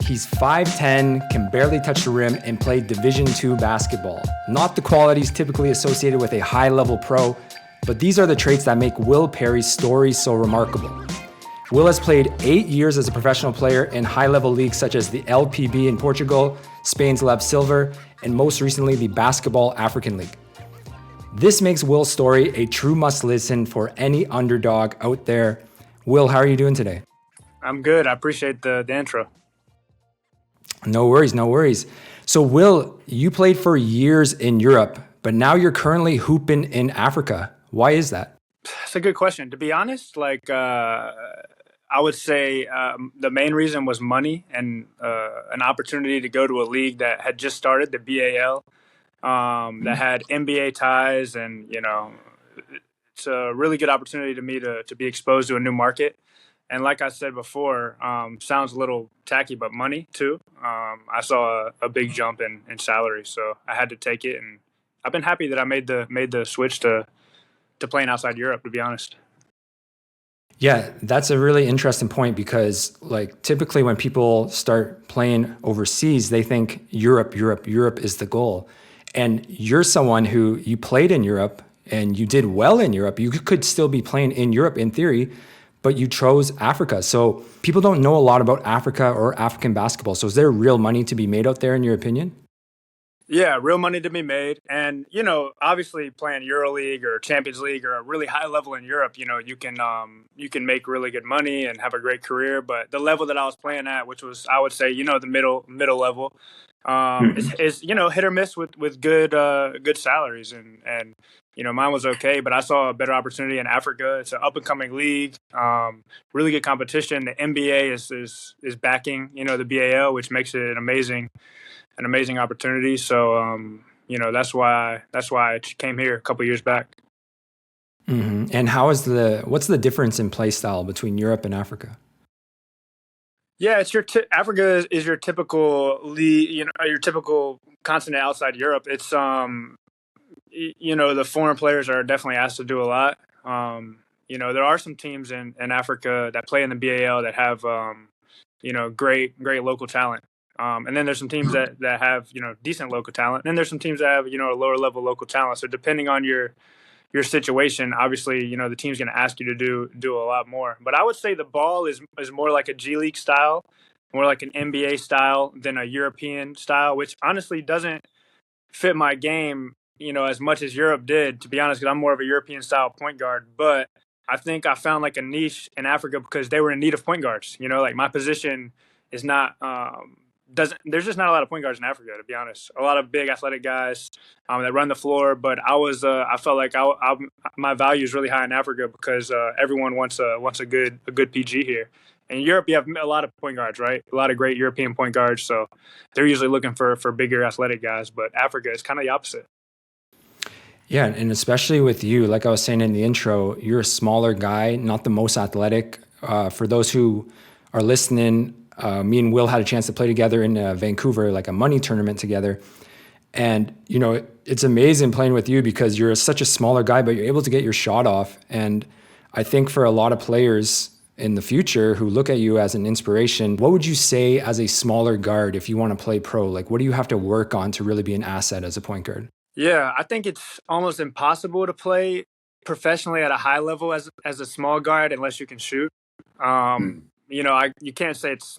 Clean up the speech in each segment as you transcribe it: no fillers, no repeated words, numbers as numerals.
He's 5'10", can barely touch the rim, and played Division II basketball. Not the qualities typically associated with a high-level pro, but these are the traits that make Will Perry's story so remarkable. Will has played 8 years as a professional player in high-level leagues such as the LPB in Portugal, Spain's Lab Silver, and most recently the Basketball African League. This makes Will's story a true must-listen for any underdog out there. Will, how are you doing today? I'm good. I appreciate the intro. No worries. So Will, you played for years in Europe, but now you're currently hooping in Africa. Why is that? That's a good question. To be honest, I would say the main reason was money and an opportunity to go to a league that had just started, the BAL, that had NBA ties, and it's a really good opportunity to me to be exposed to a new market. And like I said before, sounds a little tacky, but money too. I saw a big jump in salary, so I had to take it, and I've been happy that I made the switch to playing outside Europe, to be honest. Yeah, that's a really interesting point because typically when people start playing overseas, they think Europe is the goal. And you're someone who you played in Europe and you did well in Europe. You could still be playing in Europe in theory, but you chose Africa. So people don't know a lot about Africa or African basketball. So is there real money to be made out there in your opinion? Yeah, real money to be made. And, obviously playing EuroLeague or Champions League or a really high level in Europe, you can make really good money and have a great career. But the level that I was playing at, which was, I would say, the middle level, is hit or miss with good salaries. And mine was okay, but I saw a better opportunity in Africa. It's an up and coming league, really good competition. The NBA is backing, the BAL, which makes it an amazing opportunity. So, that's why I came here a couple years back. Mm-hmm. And what's the difference in play style between Europe and Africa? Yeah, it's Africa is your typical league, your typical continent outside Europe. It's the foreign players are definitely asked to do a lot. There are some teams in Africa that play in the BAL that have great local talent. And then there's some teams that have, decent local talent. And then there's some teams that have, a lower level local talent. So depending on your situation, obviously, the team's going to ask you to do a lot more. But I would say the ball is more like a G League style, more like an NBA style than a European style, which honestly doesn't fit my game, as much as Europe did, to be honest, because I'm more of a European style point guard. But I think I found a niche in Africa because they were in need of point guards. My position is not there's just not a lot of point guards in Africa, to be honest. A lot of big athletic guys that run the floor, but I felt like my value is really high in Africa because everyone wants a good PG here. In Europe, you have a lot of point guards, right? A lot of great European point guards, so they're usually looking for bigger athletic guys. But Africa is kind of the opposite. Yeah, and especially with you, like I was saying in the intro, you're a smaller guy, not the most athletic. For those who are listening, me and Will had a chance to play together in Vancouver, like a money tournament together. And, it's amazing playing with you because you're such a smaller guy, but you're able to get your shot off. And I think for a lot of players in the future who look at you as an inspiration, what would you say as a smaller guard if you want to play pro? What do you have to work on to really be an asset as a point guard? Yeah, I think it's almost impossible to play professionally at a high level as a small guard unless you can shoot. You can't say it's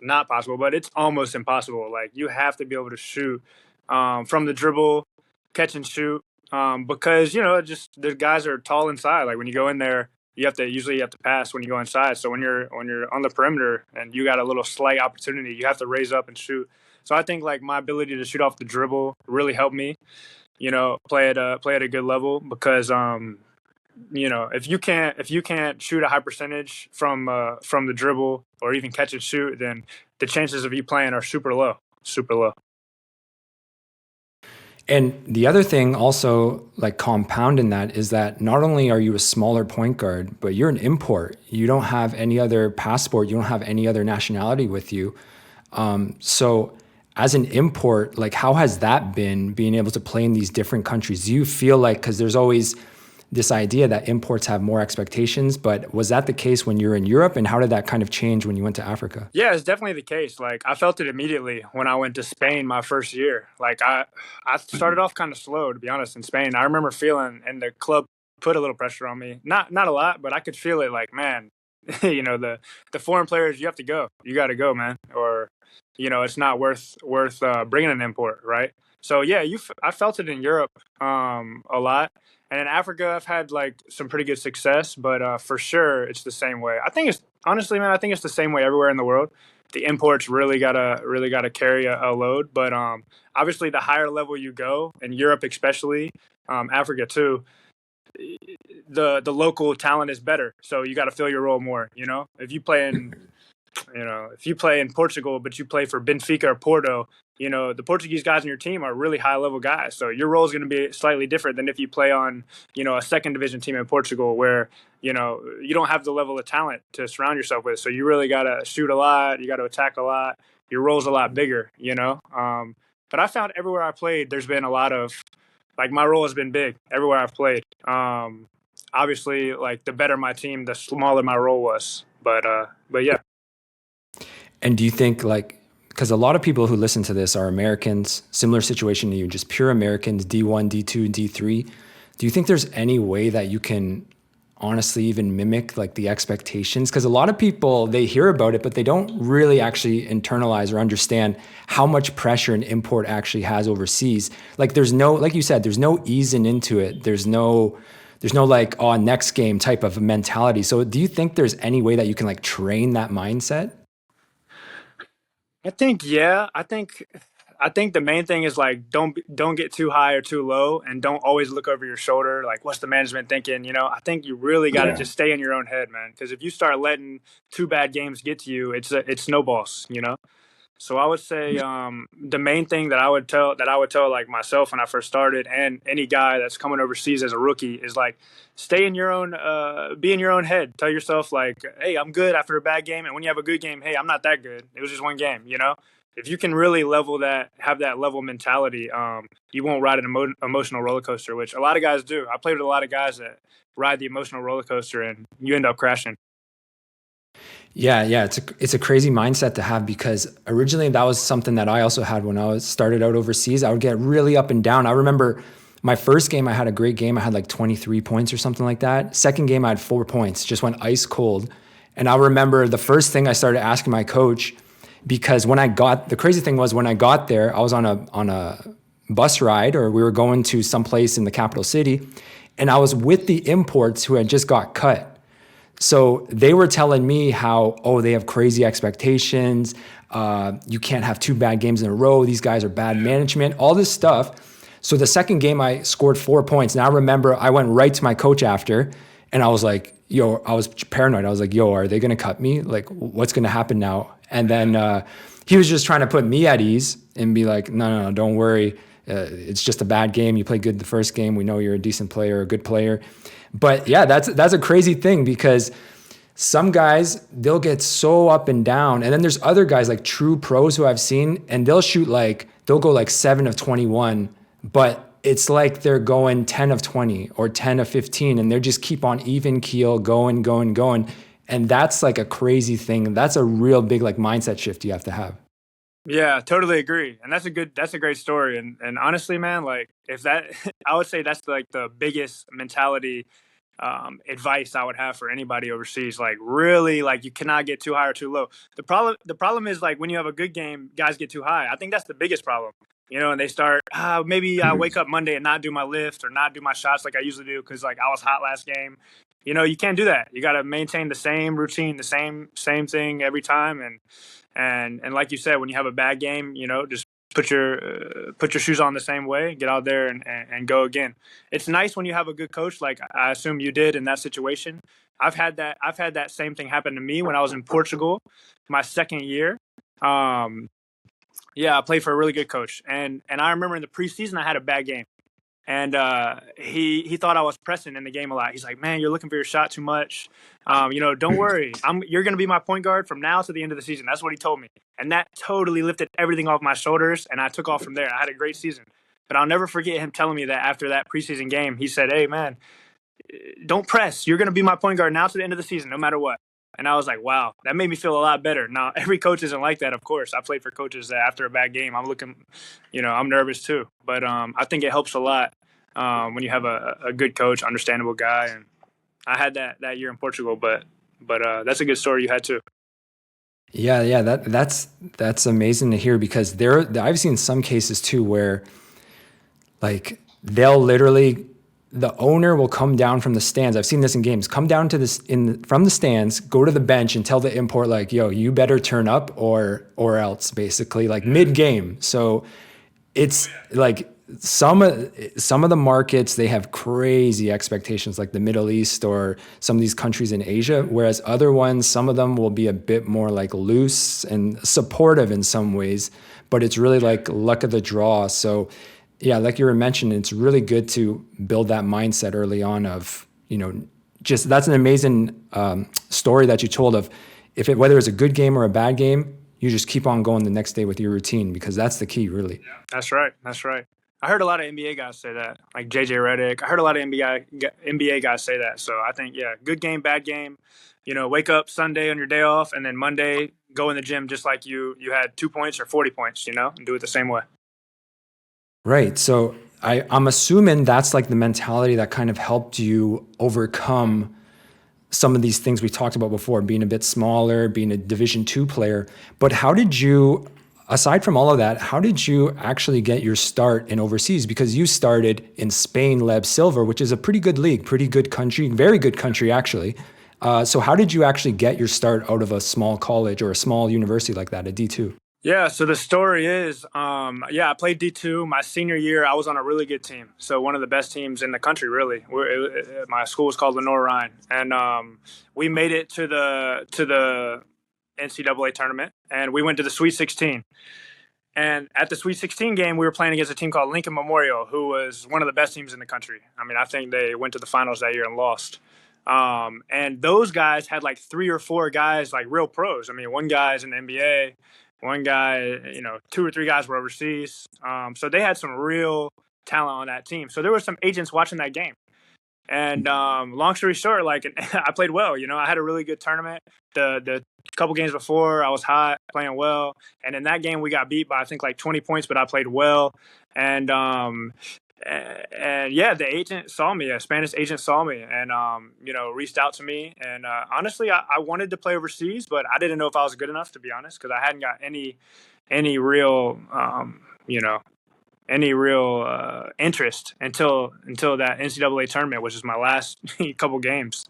not possible, but it's almost impossible. You have to be able to shoot from the dribble, catch and shoot, because just the guys are tall inside. When you go in there, you have to pass when you go inside. So when you're on the perimeter and you got a little slight opportunity, you have to raise up and shoot. So I think my ability to shoot off the dribble really helped me, play at a good level because if you can't shoot a high percentage from the dribble or even catch and shoot, then the chances of you playing are super low. And the other thing also compounding that is that not only are you a smaller point guard, but you're an import. You don't have any other passport. You don't have any other nationality with you. So as an import, how has that been being able to play in these different countries? Do you feel because there's always this idea that imports have more expectations. But was that the case when you were in Europe, and how did that kind of change when you went to Africa? Yeah, it's definitely the case. Like I felt it immediately when I went to Spain my first year. Like I started off kind of slow, to be honest, in Spain. I remember feeling, and the club put a little pressure on me. Not a lot, but I could feel it. Like, man, the foreign players, you have to go. You got to go, man, or it's not worth bringing an import, right? So yeah, I felt it in Europe a lot. And in Africa, I've had like some pretty good success, but for sure, it's the same way. I think it's honestly, man, I think it's the same way everywhere in the world. The imports really gotta carry a load, but obviously, the higher level you go, in Europe especially, Africa too, the local talent is better. So you got to fill your role more. If you play in Portugal, but you play for Benfica or Porto, the Portuguese guys on your team are really high level guys. So your role is going to be slightly different than if you play on, a second division team in Portugal where, you don't have the level of talent to surround yourself with. So you really got to shoot a lot. You got to attack a lot. Your role's a lot bigger. But I found everywhere I played, there's been a lot of, like, my role has been big everywhere I've played. Obviously, like, the better my team, the smaller my role was. But yeah. And do you think, like, because a lot of people who listen to this are Americans, similar situation to you, just pure Americans, D1, D2, D3. Do you think there's any way that you can honestly even mimic like the expectations? Because a lot of people, they hear about it, but they don't really actually internalize or understand how much pressure an import actually has overseas. Like there's no, like you said, there's no easing into it. There's no like, oh, next game type of mentality. So do you think there's any way that you can like train that mindset? I think yeah. I think the main thing is like don't get too high or too low, and don't always look over your shoulder. Like what's the management thinking? I think you really got to just stay in your own head, man. Because if you start letting two bad games get to you, it snowballs. So I would say the main thing that I would tell like myself when I first started, and any guy that's coming overseas as a rookie, is like stay in your own be in your own head. Tell yourself like, hey, I'm good after a bad game, and when you have a good game, hey, I'm not that good. It was just one game. If you can really have that level mentality, you won't ride an emotional roller coaster, which a lot of guys do. I played with a lot of guys that ride the emotional roller coaster, and you end up crashing. Yeah, it's a crazy mindset to have because originally that was something that I also had when I was started out overseas. I would get really up and down. I remember my first game, I had a great game. I had like 23 points or something like that. Second game, I had 4 points, just went ice cold. And I remember the first thing I started asking my coach, because the crazy thing was when I got there, I was on a bus ride, or we were going to someplace in the capital city, and I was with the imports who had just got cut. So they were telling me how, oh, they have crazy expectations. You can't have two bad games in a row. These guys are bad management, all this stuff. So the second game, I scored 4 points. And I remember I went right to my coach after, and I was like, yo, I was paranoid. I was like, yo, are they going to cut me? Like, what's going to happen now? And then he was just trying to put me at ease and be like, no, don't worry. It's just a bad game. You played good the first game. We know you're a decent player, a good player. But yeah, that's a crazy thing because some guys, they'll get so up and down. And then there's other guys like true pros who I've seen, and they'll go like 7 of 21, but it's like they're going 10 of 20 or 10 of 15, and they just keep on even keel going. And that's like a crazy thing. That's a real big like mindset shift you have to have. Yeah, totally agree. And that's a great story. And honestly, man, like if that, I would say that's like the biggest mentality advice I would have for anybody overseas. Like really, like you cannot get too high or too low. The problem is like when you have a good game, guys get too high. I think that's the biggest problem. And they start, maybe I wake up Monday and not do my lift or not do my shots like I usually do because like I was hot last game. You can't do that. You got to maintain the same routine, the same thing every time. And like you said, when you have a bad game, just put your shoes on the same way, get out there and go again. It's nice when you have a good coach, like I assume you did in that situation. I've had that same thing happen to me when I was in Portugal, my second year. Yeah, I played for a really good coach, and I remember in the preseason I had a bad game. And he thought I was pressing in the game a lot. He's like, "Man, you're looking for your shot too much. Don't worry. You're going to be my point guard from now to the end of the season." That's what he told me, and that totally lifted everything off my shoulders. And I took off from there. I had a great season, but I'll never forget him telling me that after that preseason game. He said, "Hey, man, don't press. You're going to be my point guard now to the end of the season, no matter what. And I was like, wow, that made me feel a lot better. Now, every coach isn't like that, of course. I played for coaches that after a bad game, I'm looking, I'm nervous too. But I think it helps a lot when you have a good coach, understandable guy. And I had that year in Portugal, but that's a good story you had too. Yeah, that's amazing to hear, because I've seen some cases too where like they'll literally, the owner will come down from the stands. I've seen this in games. Come down to this from the stands, go to the bench and tell the import like, "Yo, you better turn up or else," basically, like mid game. So it's like some of the markets, they have crazy expectations, like the Middle East or some of these countries in Asia, whereas other ones, some of them will be a bit more like loose and supportive in some ways, but it's really like luck of the draw. So yeah, like you were mentioning, it's really good to build that mindset early on of, just that's an amazing story that you told of whether it's a good game or a bad game, you just keep on going the next day with your routine, because that's the key, really. That's right. That's right. I heard a lot of NBA guys say that, like JJ Redick. I heard a lot of NBA guys say that. So I think, yeah, good game, bad game. Wake up Sunday on your day off, and then Monday go in the gym just like you had 2 points or 40 points, and do it the same way. Right. So I'm assuming that's like the mentality that kind of helped you overcome some of these things we talked about before, being a bit smaller, being a Division II player. But how did you, aside from all of that, how did you actually get your start in overseas? Because you started in Spain, Leb Silver, which is a pretty good league, pretty good country, very good country, actually. So how did you actually get your start out of a small college or a small university like that, a D2? Yeah, so the story is, I played D2. My senior year, I was on a really good team. So one of the best teams in the country, really. My school was called Lenore Rhine. And we made it to the NCAA tournament, and we went to the Sweet 16. And at the Sweet 16 game, we were playing against a team called Lincoln Memorial, who was one of the best teams in the country. I mean, I think they went to the finals that year and lost. And those guys had like 3 or 4 guys, like real pros. I mean, one guy's in the NBA. One guy, 2 or 3 guys were overseas. So they had some real talent on that team. So there were some agents watching that game. And long story short, like I played well. I had a really good tournament. The couple games before, I was hot, playing well. And in that game, we got beat by I think like 20 points, but I played well. And yeah, the agent saw me. A Spanish agent saw me, and reached out to me. And honestly, I wanted to play overseas, but I didn't know if I was good enough, to be honest, because I hadn't got any real interest until that NCAA tournament, which is my last couple games.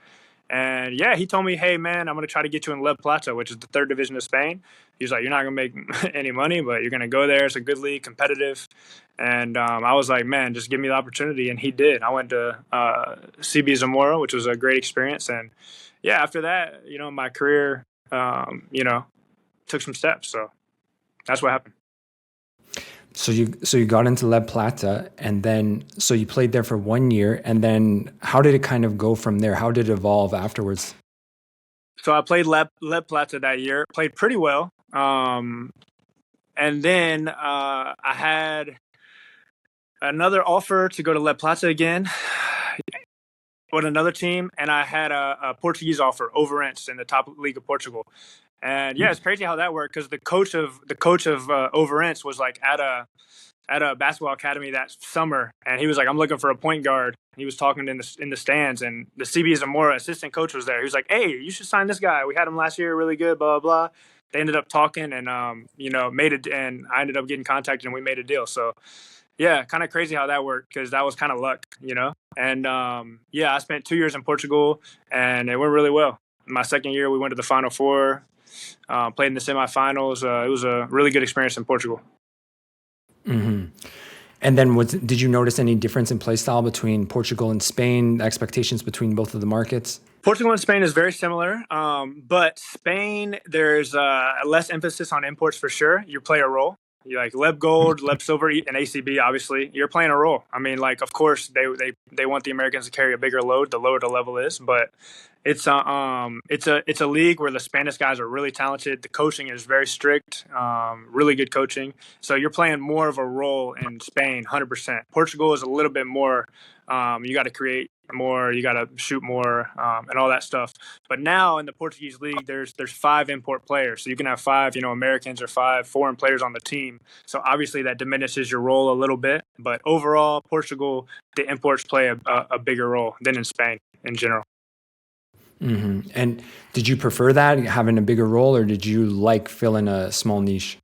And yeah, he told me, "Hey man, I'm gonna try to get you in La Plata, which is the 3rd division of Spain." He's like, "You're not gonna make any money, but you're gonna go there. It's a good league, competitive." And I was like, "Man, just give me the opportunity." And he did. I went to CB Zamora, which was a great experience. And yeah, after that, my career, took some steps. So that's what happened. So you got into La Plata, and then so you played there for 1 year, and then how did it kind of go from there? How did it evolve afterwards? So I played Le Plata that year, played pretty well. And then I had another offer to go to Le Plata again with another team, and I had a Portuguese offer, Overense, in the top league of Portugal. And yeah, it's crazy how that worked, because the coach of Overense was like at a basketball academy that summer, and he was like, "I'm looking for a point guard." He was talking in the stands, and the CB Zamora assistant coach was there. He was like, "Hey, you should sign this guy. We had him last year, really good." Blah blah blah. They ended up talking, and made it, and I ended up getting contacted, and we made a deal. So yeah, kind of crazy how that worked, because that was kind of luck. And yeah, I spent 2 years in Portugal, and it went really well. My second year, we went to the Final Four, played in the semifinals. It was a really good experience in Portugal. Mm-hmm. And then did you notice any difference in play style between Portugal and Spain, expectations between both of the markets? Portugal and Spain is very similar, but Spain, there's less emphasis on imports for sure. You play a role. You like Leb Gold, Leb Silver, and ACB. Obviously, you're playing a role. I mean, like, of course, they want the Americans to carry a bigger load, the lower the level is. But it's a league where the Spanish guys are really talented. The coaching is very strict, really good coaching. So you're playing more of a role in Spain, 100%. Portugal is a little bit more. You got to create more, you got to shoot more, and all that stuff. But now in the Portuguese league, there's 5 import players, so you can have 5, Americans or 5 foreign players on the team. So obviously that diminishes your role a little bit. But overall, Portugal, the imports play a bigger role than in Spain in general. And did you prefer that, having a bigger role, or did you like filling a small niche?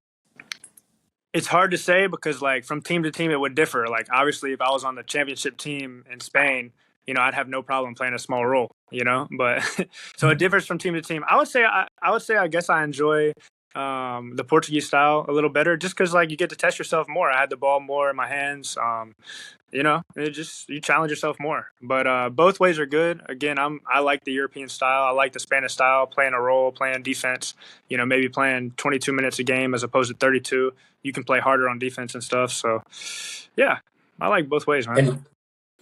It's hard to say because, like, from team to team, it would differ. Like, obviously, if I was on the championship team in Spain, I'd have no problem playing a small role. But so it differs from team to team. I guess I enjoy the Portuguese style a little better, just because like you get to test yourself more. I had the ball more in my hands. It just you challenge yourself more. But both ways are good. Again, I like the European style. I like the Spanish style, playing a role, playing defense. Maybe playing 22 minutes a game as opposed to 32. You can play harder on defense and stuff. So, yeah, I like both ways, man.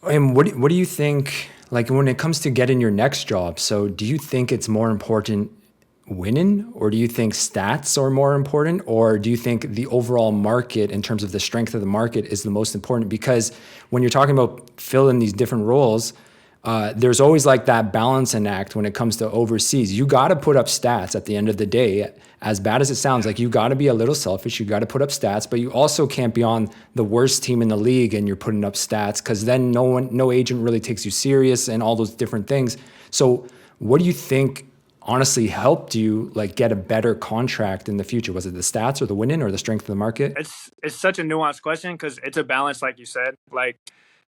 And what do you think, like, when it comes to getting your next job? So do you think it's more important winning, or do you think stats are more important, or do you think the overall market, in terms of the strength of the market, is the most important? Because when you're talking about filling these different roles, there's always like that balancing act when it comes to overseas. You got to put up stats at the end of the day. As bad as it sounds, like, you got to be a little selfish. You got to put up stats, but you also can't be on the worst team in the league and you're putting up stats, because then no agent really takes you serious and all those different things. So what do you think honestly helped you, like, get a better contract in the future? Was it the stats or the winning or the strength of the market? It's such a nuanced question because it's a balance, like you said. Like,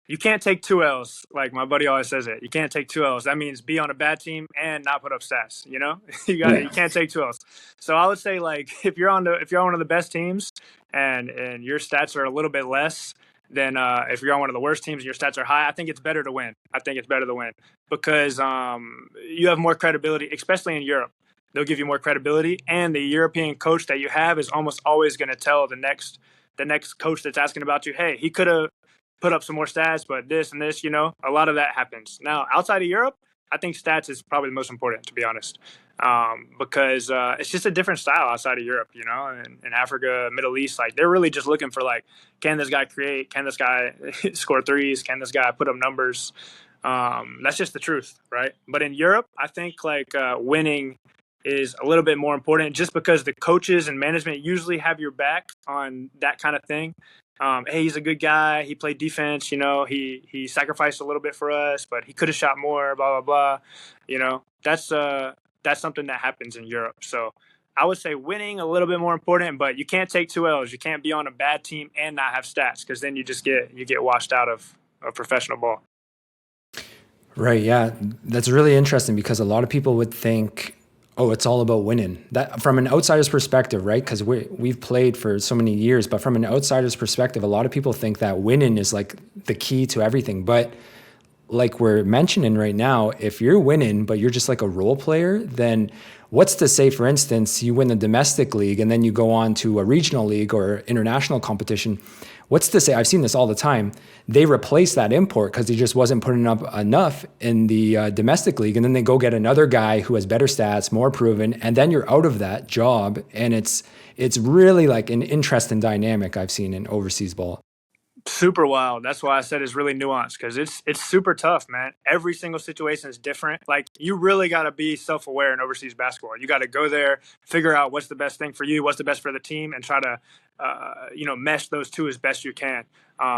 you can't take 2 L's. Like my buddy always says it. You can't take 2 L's. That means be on a bad team and not put up stats. You can't take 2 L's. So I would say, like, if you're on one of the best teams and your stats are a little bit less than if you're on one of the worst teams and your stats are high, I think it's better to win. I think it's better to win because you have more credibility, especially in Europe. They'll give you more credibility, and the European coach that you have is almost always going to tell the next coach that's asking about you, hey, he could have put up some more stats, but this and this, a lot of that happens. Now, outside of Europe, I think stats is probably the most important, to be honest, because it's just a different style outside of Europe, in Africa, Middle East, like, they're really just looking for, like, can this guy create? Can this guy score threes? Can this guy put up numbers? That's just the truth, right? But in Europe, I think, like, winning is a little bit more important just because the coaches and management usually have your back on that kind of thing. Hey, he's a good guy. He played defense. He sacrificed a little bit for us, but he could have shot more. Blah blah blah. That's something that happens in Europe. So I would say winning a little bit more important, but you can't take 2 L's. You can't be on a bad team and not have stats, because then you get washed out of professional ball. Right. Yeah. That's really interesting, because a lot of people would think, oh, it's all about winning. That, from an outsider's perspective, right? Because we've played for so many years, but from an outsider's perspective, a lot of people think that winning is like the key to everything. But like we're mentioning right now, if you're winning, but you're just like a role player, then what's to say, for instance, you win the domestic league and then you go on to a regional league or international competition? What's to say? I've seen this all the time. They replace that import because he just wasn't putting up enough in the domestic league, and then they go get another guy who has better stats, more proven, and then you're out of that job. And it's really like an interesting dynamic I've seen in overseas ball. Super wild. That's why I said it's really nuanced, because it's super tough, man. Every single situation is different. Like, you really got to be self-aware in overseas basketball. You got to go there, figure out what's the best thing for you, what's the best for the team, and try to mesh those two as best you can.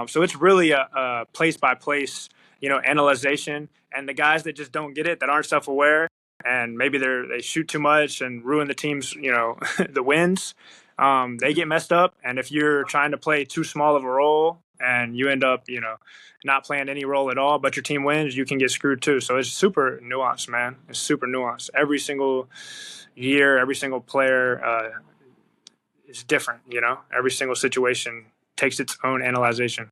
So it's really a place by place analyzation. And the guys that just don't get it, that aren't self-aware, and maybe they shoot too much and ruin the team's the wins, they get messed up. And if you're trying to play too small of a role and you end up, not playing any role at all, but your team wins, you can get screwed too. So it's super nuanced, man. It's super nuanced. Every single year, every single player is different, Every single situation takes its own analyzation.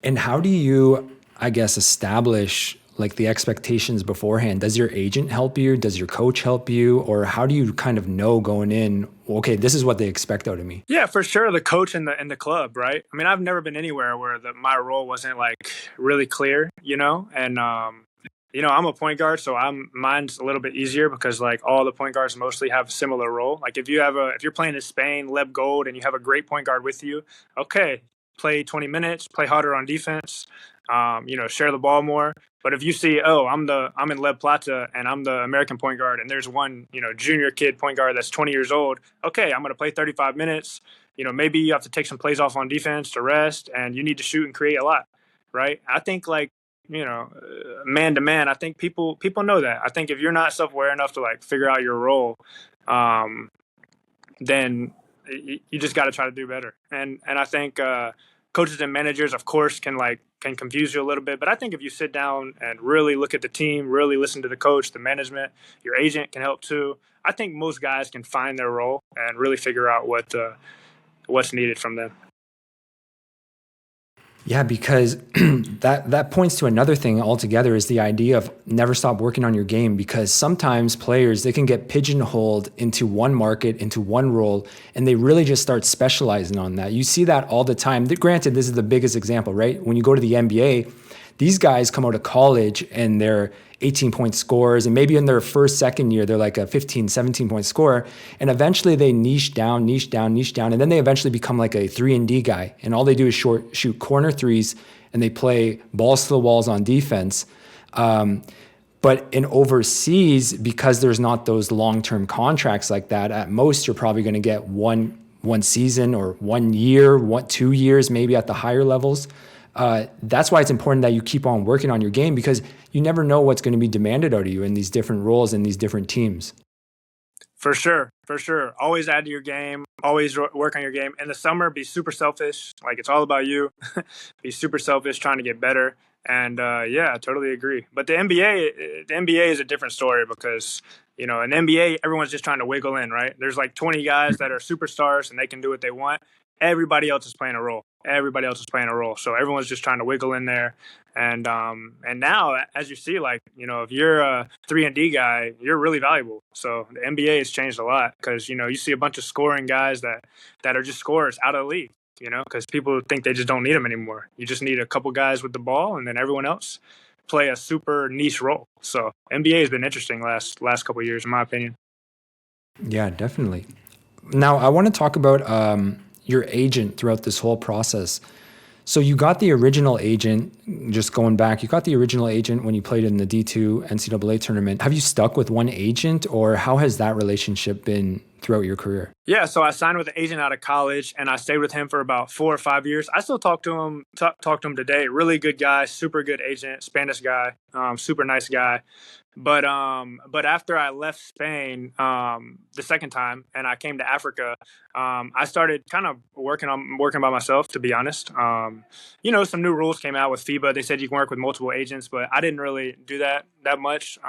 And how do you, I guess, establish like the expectations beforehand? Does your agent help you? Does your coach help you? Or how do you kind of know going in, okay, this is what they expect out of me? Yeah, for sure. The coach and the club, right? I mean, I've never been anywhere where my role wasn't like really clear, and I'm a point guard, so mine's a little bit easier because like all the point guards mostly have a similar role. Like if you're playing in Spain, Leb Gold, and you have a great point guard with you, okay, play 20 minutes, play harder on defense. share the ball more. But if you see, oh, I'm in Lev Plata and I'm the American point guard, and there's one, junior kid point guard that's 20 years old. Okay, I'm going to play 35 minutes. Maybe you have to take some plays off on defense to rest, and you need to shoot and create a lot, right? I think man to man, I think people know that. I think if you're not self aware enough to like figure out your role, then you just got to try to do better. And I think coaches and managers, of course, can confuse you a little bit. But I think if you sit down and really look at the team, really listen to the coach, the management, your agent can help too. I think most guys can find their role and really figure out what's needed from them. Yeah, because that points to another thing altogether, is the idea of never stop working on your game, because sometimes players, they can get pigeonholed into one market, into one role, and they really just start specializing on that. You see that all the time. Granted, this is the biggest example, right? When you go to the NBA, these guys come out of college and they're 18-point scorers, and maybe in their first, second year, they're like a 15, 17-point scorer, and eventually they niche down, and then they eventually become like a 3-and-D guy, and all they do is shoot corner threes, and they play balls to the walls on defense. But in overseas, because there's not those long-term contracts like that, at most you're probably going to get one season or 1 year, 2 years, maybe at the higher levels. That's why it's important that you keep on working on your game, because you never know what's going to be demanded out of you in these different roles in these different teams. For sure. Always add to your game. Always work on your game. In the summer, be super selfish. Like, it's all about you. Be super selfish, trying to get better. And I totally agree. But the NBA is a different story, because in the NBA, everyone's just trying to wiggle in, right? There's like 20 guys that are superstars and they can do what they want. Everybody else is playing a role. So everyone's just trying to wiggle in there. And now, as you see, if you're a 3-and-D guy, you're really valuable. So the NBA has changed a lot, because you see a bunch of scoring guys that are just scorers out of the league. Because people think they just don't need them anymore. You just need a couple guys with the ball, and then everyone else play a super niche role. So NBA has been interesting last couple of years, in my opinion. Yeah, definitely. Now, I want to talk about your agent throughout this whole process. So you got the original agent, just going back, you got the original agent when you played in the D2 NCAA tournament. Have you stuck with one agent, or how has that relationship been throughout your career? Yeah, so I signed with an agent out of college, and I stayed with him for about 4 or 5 years. I still talk to him today. Really good guy, super good agent, Spanish guy, super nice guy. But after I left Spain the second time and I came to Africa, I started kind of working by myself, to be honest. Some new rules came out with FIBA. They said you can work with multiple agents, but I didn't really do that much.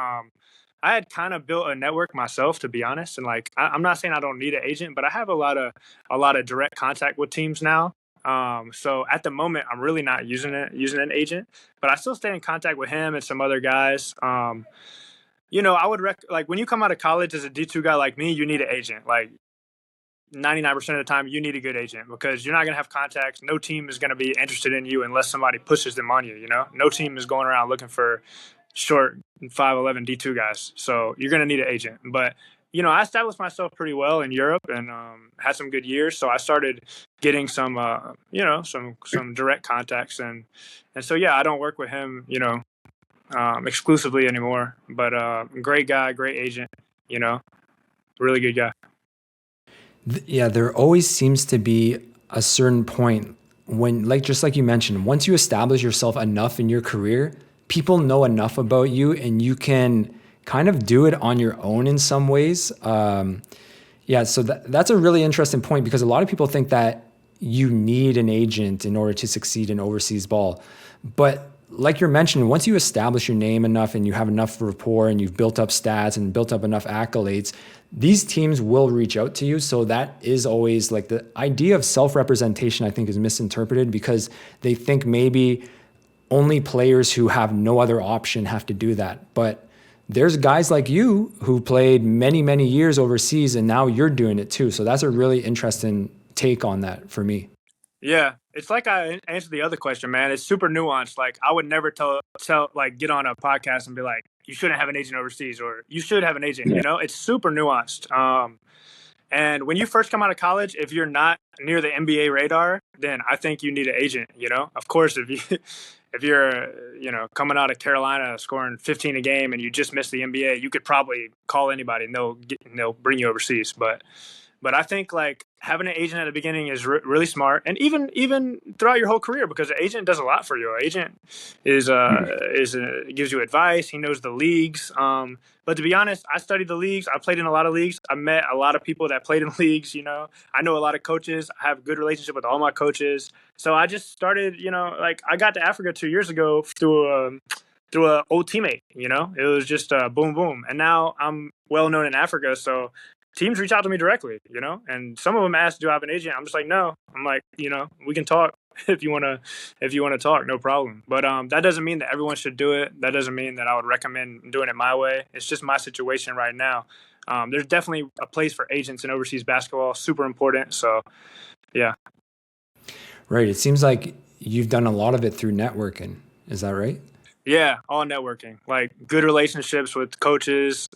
I had kind of built a network myself, to be honest, and I'm not saying I don't need an agent, but I have a lot of direct contact with teams now. So at the moment, I'm really not using an agent, but I still stay in contact with him and some other guys. I would when you come out of college as a D2 guy like me, you need an agent. Like 99% of the time, you need a good agent, because you're not going to have contacts. No team is going to be interested in you unless somebody pushes them on you. No team is going around looking for short 5'11" D2 guys. So you're going to need an agent. But I established myself pretty well in Europe and had some good years. So I started getting some direct contacts, and so I don't work with him, exclusively anymore. But great guy, great agent, really good guy. Yeah, there always seems to be a certain point when, just like you mentioned, once you establish yourself enough in your career, people know enough about you, and you can kind of do it on your own in some ways. So that's a really interesting point, because a lot of people think that you need an agent in order to succeed in overseas ball. But like you're mentioning, once you establish your name enough and you have enough rapport and you've built up stats and built up enough accolades, these teams will reach out to you. So that is always the idea of self-representation, I think, is misinterpreted, because they think maybe only players who have no other option have to do that. But there's guys like you who played many, many years overseas, and now you're doing it too. So that's a really interesting take on that for me. Yeah, it's like I answered the other question, man. It's super nuanced. I would never tell get on a podcast and be like, you shouldn't have an agent overseas, or you should have an agent. Yeah. It's super nuanced. And when you first come out of college, if you're not near the NBA radar, then I think you need an agent. Of course, if you're, coming out of Carolina scoring 15 a game and you just missed the NBA, you could probably call anybody and they'll bring you overseas. But I think like having an agent at the beginning is really smart, and even throughout your whole career, because an agent does a lot for you. An agent gives you advice. He knows the leagues. But to be honest, I studied the leagues. I played in a lot of leagues. I met a lot of people that played in leagues. I know a lot of coaches. I have a good relationship with all my coaches. So I just started. Like I got to Africa 2 years ago through an old teammate. It was just boom boom, and now I'm well known in Africa. So teams reach out to me directly, and some of them ask, "Do I have an agent?" I'm just like, "No." I'm like, we can talk if you wanna talk, no problem. But that doesn't mean that everyone should do it. That doesn't mean that I would recommend doing it my way. It's just my situation right now. There's definitely a place for agents in overseas basketball, super important. So, yeah. Right. It seems like you've done a lot of it through networking. Is that right? Yeah, all networking, like good relationships with coaches,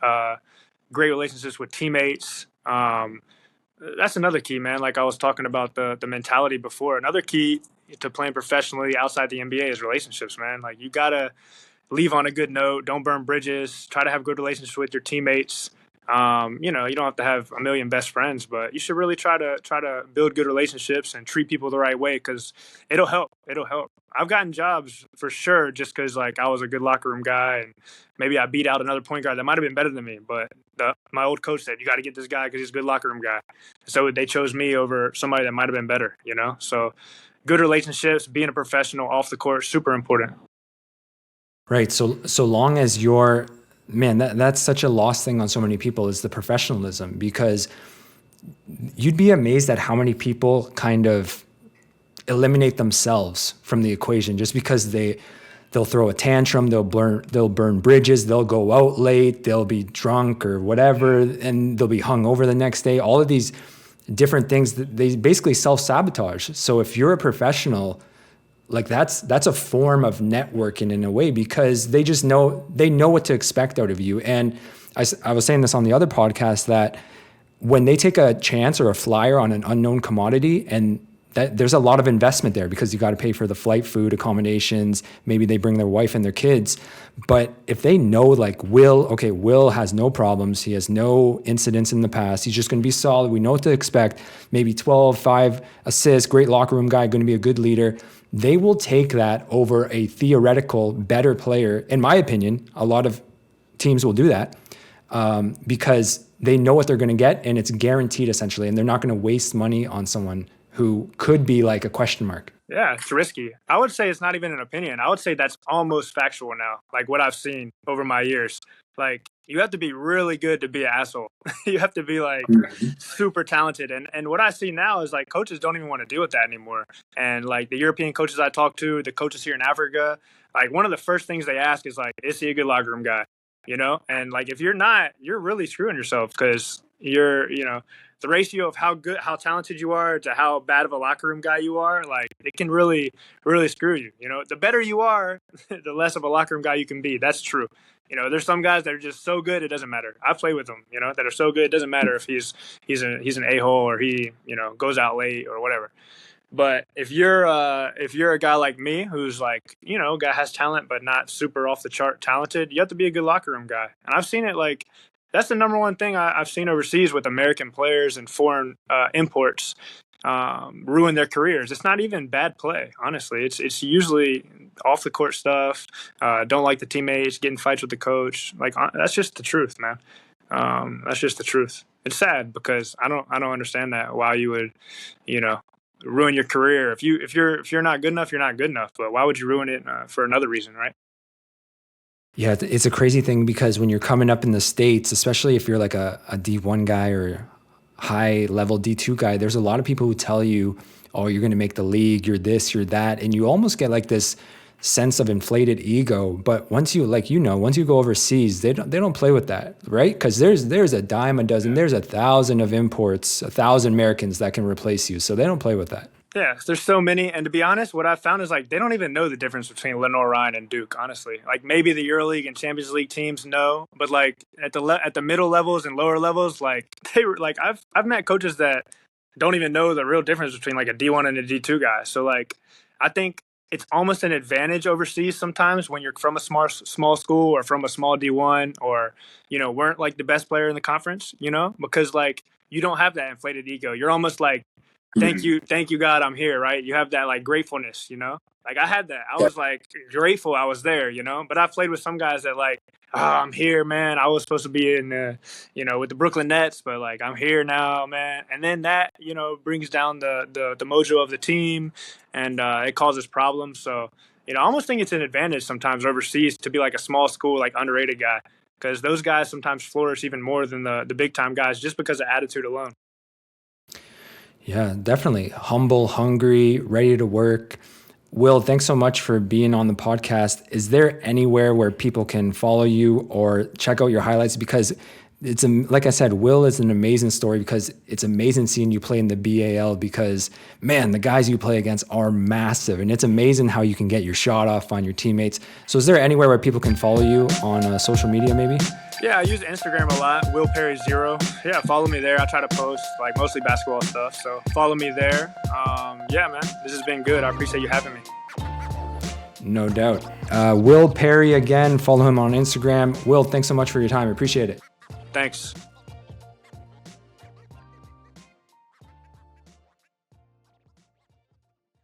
great relationships with teammates. That's another key, man. Like I was talking about the mentality before. Another key to playing professionally outside the NBA is relationships, man. Like you gotta leave on a good note. Don't burn bridges. Try to have good relationships with your teammates. You don't have to have a million best friends, but you should really try to build good relationships and treat people the right way, because it'll help. It'll help. I've gotten jobs for sure just because like I was a good locker room guy, and maybe I beat out another point guard that might have been better than me. But my old coach said you got to get this guy because he's a good locker room guy. So they chose me over somebody that might have been better. So good relationships, being a professional off the court, super important. Right. So long as you're, man, that's such a lost thing on so many people is the professionalism, because you'd be amazed at how many people kind of eliminate themselves from the equation just because they'll throw a tantrum, they'll burn bridges, they'll go out late, they'll be drunk or whatever, and they'll be hung over the next day. All of these different things that they basically self-sabotage. So if you're a professional, like that's a form of networking in a way, because they know what to expect out of you. And I was saying this on the other podcast, that when they take a chance or a flyer on an unknown commodity, and that there's a lot of investment there because you got to pay for the flight, food, accommodations, maybe they bring their wife and their kids. But if they know like Will has no problems, he has no incidents in the past, he's just going to be solid, we know what to expect, maybe 12, 5 assists, great locker room guy, going to be a good leader, they will take that over a theoretical better player. In my opinion, a lot of teams will do that because they know what they're going to get, and it's guaranteed essentially, and they're not going to waste money on someone who could be like a question mark. Yeah, it's risky. I would say it's not even an opinion. I would say that's almost factual now, like what I've seen over my years. Like, you have to be really good to be an asshole. You have to be like super talented. And what I see now is like coaches don't even want to deal with that anymore. And like the European coaches I talk to, the coaches here in Africa, like one of the first things they ask is like, is he a good locker room guy? And like if you're not, you're really screwing yourself, because the ratio of how talented you are to how bad of a locker room guy you are, like it can really, really screw you. The better you are, the less of a locker room guy you can be. That's true. There's some guys that are just so good it doesn't matter. I play with them, that are so good it doesn't matter if he's an a-hole or he goes out late or whatever. But if you're a guy like me who's like guy has talent but not super off the chart talented, you have to be a good locker room guy. And I've seen it like. That's the number one thing I've seen overseas with American players and foreign imports ruin their careers. It's not even bad play, honestly. It's usually off the court stuff. Don't like the teammates, getting fights with the coach. Like that's just the truth, man. That's just the truth. It's sad because I don't understand that. Why you would, ruin your career if you're not good enough, you're not good enough. But why would you ruin it for another reason, right? Yeah, it's a crazy thing because when you're coming up in the States, especially if you're like a D1 guy or high level D2 guy, there's a lot of people who tell you, oh, you're going to make the league, you're this, you're that. And you almost get like this sense of inflated ego. But once you once you go overseas, they don't play with that, right? Because there's a dime a dozen, there's 1,000 of imports, 1,000 Americans that can replace you. So they don't play with that. Yeah, there's so many. And to be honest, what I've found is like they don't even know the difference between Lenore Ryan and Duke, honestly. Like maybe the EuroLeague and Champions League teams know, but like at the middle levels and lower levels, like they were like I've met coaches that don't even know the real difference between like a D1 and a D2 guy. So like I think it's almost an advantage overseas sometimes when you're from a small school or from a small D1 or, weren't like the best player in the conference, because like you don't have that inflated ego. You're almost like, thank you, God, I'm here, right? You have that like gratefulness, Like I had that. I Yeah. was like grateful I was there, But I've played with some guys that like, oh, I'm here, man. I was supposed to be in with the Brooklyn Nets, but like I'm here now, man. And then that, brings down the mojo of the team, and it causes problems. So, I almost think it's an advantage sometimes overseas to be like a small school, like underrated guy, because those guys sometimes flourish even more than the big time guys just because of attitude alone. Yeah, definitely. Humble, hungry, ready to work. Will, thanks so much for being on the podcast. Is there anywhere where people can follow you or check out your highlights? Because like I said, Will is an amazing story because it's amazing seeing you play in the BAL because, man, the guys you play against are massive. And it's amazing how you can get your shot off on your teammates. So is there anywhere where people can follow you on social media maybe? Yeah, I use Instagram a lot. Will Perry 0. Yeah, follow me there. I try to post like mostly basketball stuff, so follow me there. Yeah, man, this has been good. I appreciate you having me. No doubt. Will Perry again. Follow him on Instagram. Will, thanks so much for your time. I appreciate it. Thanks.